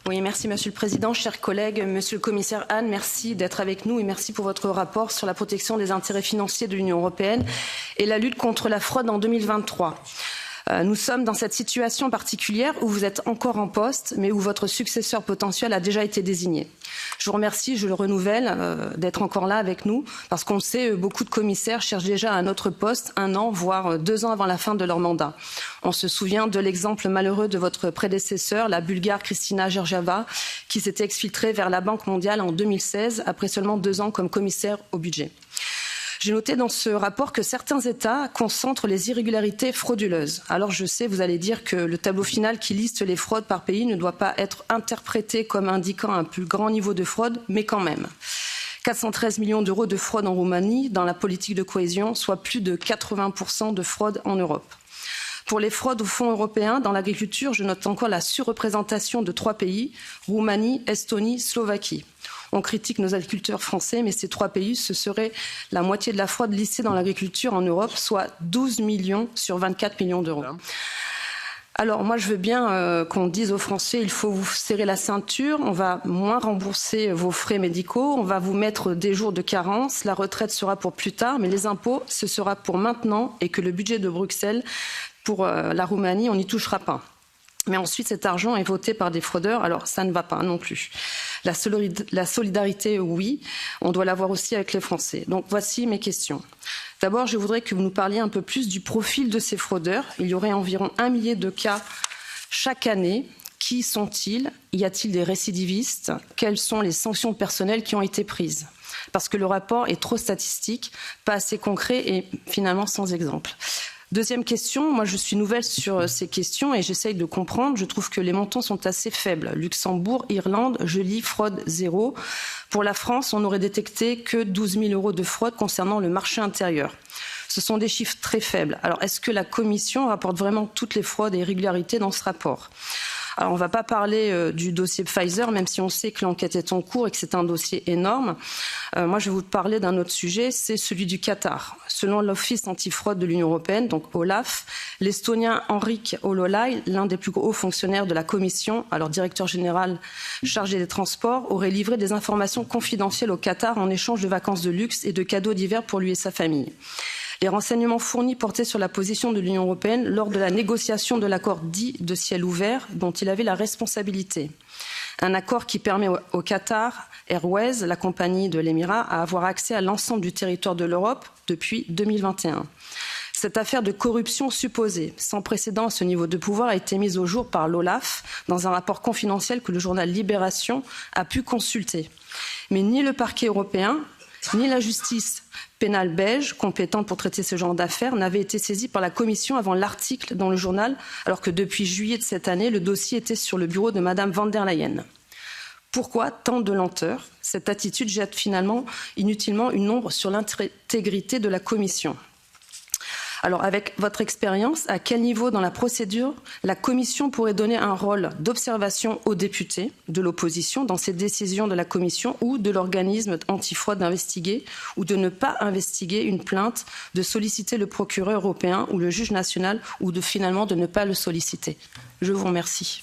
Oui, merci Monsieur le Président, chers collègues, Monsieur le Commissaire Hahn, merci d'être avec nous et merci pour votre rapport sur la protection des intérêts financiers de l'Union européenne et la lutte contre la fraude en 2023. Nous sommes dans cette situation particulière où vous êtes encore en poste, mais où votre successeur potentiel a déjà été désigné. Je vous remercie, je le renouvelle, d'être encore là avec nous, parce qu'on le sait, beaucoup de commissaires cherchent déjà un autre poste, 1 an, voire 2 ans avant la fin de leur mandat. On se souvient de l'exemple malheureux de votre prédécesseur, la Bulgare Kristina Georgieva, qui s'était exfiltrée vers la Banque mondiale en 2016, après seulement 2 ans comme commissaire au budget. J'ai noté dans ce rapport que certains États concentrent les irrégularités frauduleuses. Alors je sais, vous allez dire que le tableau final qui liste les fraudes par pays ne doit pas être interprété comme indiquant un plus grand niveau de fraude, mais quand même. 413 millions d'euros de fraude en Roumanie dans la politique de cohésion, soit plus de 80% de fraude en Europe. Pour les fraudes aux fonds européens dans l'agriculture, je note encore la surreprésentation de 3 pays, Roumanie, Estonie, Slovaquie. On critique nos agriculteurs français, mais ces 3 pays, ce serait la moitié de la fraude listée dans l'agriculture en Europe, soit 12 millions sur 24 millions d'euros. Alors moi je veux bien qu'on dise aux Français il faut vous serrer la ceinture, on va moins rembourser vos frais médicaux, on va vous mettre des jours de carence, la retraite sera pour plus tard, mais les impôts ce sera pour maintenant et que le budget de Bruxelles pour la Roumanie on n'y touchera pas. Mais ensuite, cet argent est voté par des fraudeurs, alors ça ne va pas non plus. La solidarité, oui, on doit l'avoir aussi avec les Français. Donc voici mes questions. D'abord, je voudrais que vous nous parliez un peu plus du profil de ces fraudeurs. Il y aurait environ 1 millier de cas chaque année. Qui sont-ils? Y a-t-il des récidivistes? Quelles sont les sanctions personnelles qui ont été prises? Parce que le rapport est trop statistique, pas assez concret et finalement sans exemple. Deuxième question, moi je suis nouvelle sur ces questions et j'essaye de comprendre. Je trouve que les montants sont assez faibles. Luxembourg, Irlande, je lis fraude 0. Pour la France, on n'aurait détecté que 12 000 euros de fraude concernant le marché intérieur. Ce sont des chiffres très faibles. Alors est-ce que la Commission rapporte vraiment toutes les fraudes et irrégularités dans ce rapport? Alors, on ne va pas parler du dossier Pfizer, même si on sait que l'enquête est en cours et que c'est un dossier énorme. Moi, je vais vous parler d'un autre sujet, c'est celui du Qatar. Selon l'Office antifraude de l'Union européenne, donc OLAF, l'Estonien Henrik Hololai, l'un des plus hauts fonctionnaires de la Commission, alors directeur général chargé des transports, aurait livré des informations confidentielles au Qatar en échange de vacances de luxe et de cadeaux divers pour lui et sa famille. Les renseignements fournis portaient sur la position de l'Union européenne lors de la négociation de l'accord dit de ciel ouvert dont il avait la responsabilité. Un accord qui permet au Qatar Airways, la compagnie de l'Émirat, à avoir accès à l'ensemble du territoire de l'Europe depuis 2021. Cette affaire de corruption supposée, sans précédent à ce niveau de pouvoir, a été mise au jour par l'OLAF dans un rapport confidentiel que le journal Libération a pu consulter. Mais ni le parquet européen, ni la justice pénale belge, compétente pour traiter ce genre d'affaires, n'avait été saisie par la Commission avant l'article dans le journal, alors que depuis juillet de cette année, le dossier était sur le bureau de Madame van der Leyen. Pourquoi tant de lenteur? Cette attitude jette finalement inutilement une ombre sur l'intégrité de la Commission. Alors, avec votre expérience, à quel niveau dans la procédure la Commission pourrait donner un rôle d'observation aux députés de l'opposition dans ces décisions de la Commission ou de l'organisme antifraude d'investiguer ou de ne pas investiguer une plainte, de solliciter le procureur européen ou le juge national ou finalement de ne pas le solliciter? Je vous remercie.